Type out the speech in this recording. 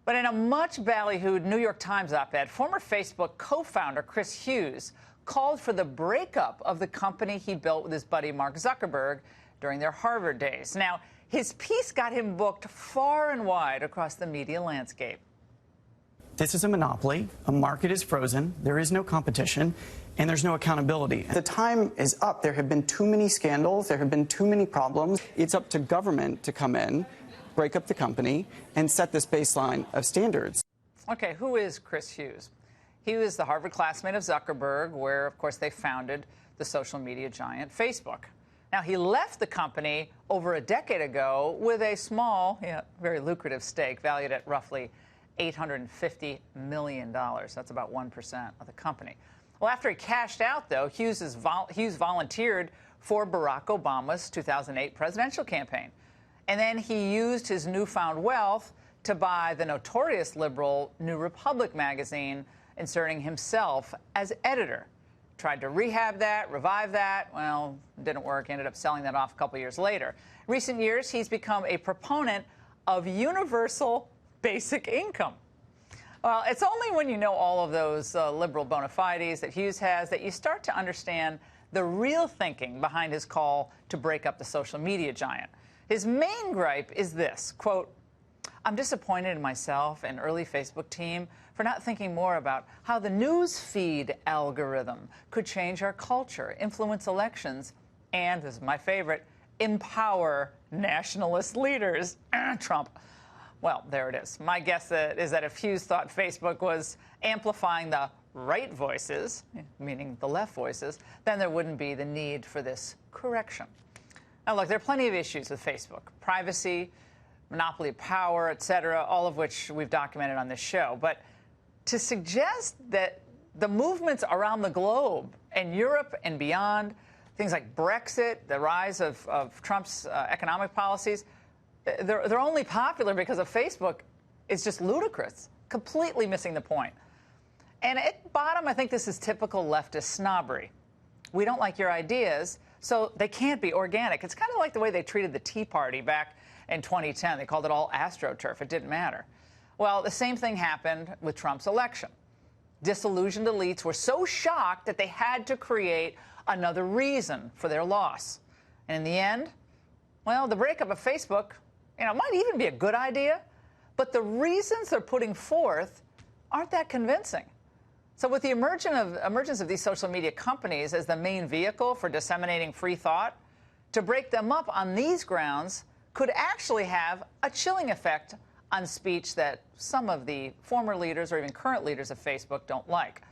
But in a much ballyhooed New York Times op-ed, former Facebook co-founder Chris Hughes called for the breakup of the company he built with his buddy Mark Zuckerberg during their Harvard days. Now, his piece got him booked far and wide across the media landscape. This is a monopoly. A market is frozen. There is no competition, and there's no accountability. The time is up. There have been too many scandals. There have been too many problems. It's up to government to come in, break up the company, and set this baseline of standards. Okay, who is Chris Hughes? He was the Harvard classmate of Zuckerberg, where, of course, they founded the social media giant Facebook. Now, he left the company over a decade ago with a small, very lucrative stake valued at roughly $850 million. That's about 1% of the company. Well, after he cashed out, though, Hughes volunteered for Barack Obama's 2008 presidential campaign. And then he used his newfound wealth to buy the notorious liberal New Republic magazine, inserting himself as editor. Tried to rehab that, revive that. Well, didn't work. Ended up selling that off a couple years later. Recent years, he's become a proponent of universal basic income. Well, it's only when you know all of those liberal bona fides that Hughes has that you start to understand the real thinking behind his call to break up the social media giant. His main gripe is this, quote, "I'm disappointed in myself and early Facebook team for not thinking more about how the news feed algorithm could change our culture, influence elections, and, this is my favorite, empower nationalist leaders." Trump. Well, there it is. My guess is that if Hughes thought Facebook was amplifying the right voices, meaning the left voices, then there wouldn't be the need for this correction. Now, look, there are plenty of issues with Facebook. Privacy, monopoly of power, et cetera, all of which we've documented on this show. But to suggest that the movements around the globe and Europe and beyond, things like Brexit, the rise of Trump's economic policies, they're only popular because of Facebook is just ludicrous, completely missing the point. And at bottom, I think this is typical leftist snobbery. We don't like your ideas, so they can't be organic. It's kind of like the way they treated the Tea Party back in 2010. They called it all AstroTurf. It didn't matter. Well, the same thing happened with Trump's election. Disillusioned elites were so shocked that they had to create another reason for their loss. And in the end, well, the breakup of Facebook, might even be a good idea, but the reasons they're putting forth aren't that convincing. So with the emergence of these social media companies as the main vehicle for disseminating free thought, to break them up on these grounds could actually have a chilling effect on speech that some of the former leaders or even current leaders of Facebook don't like.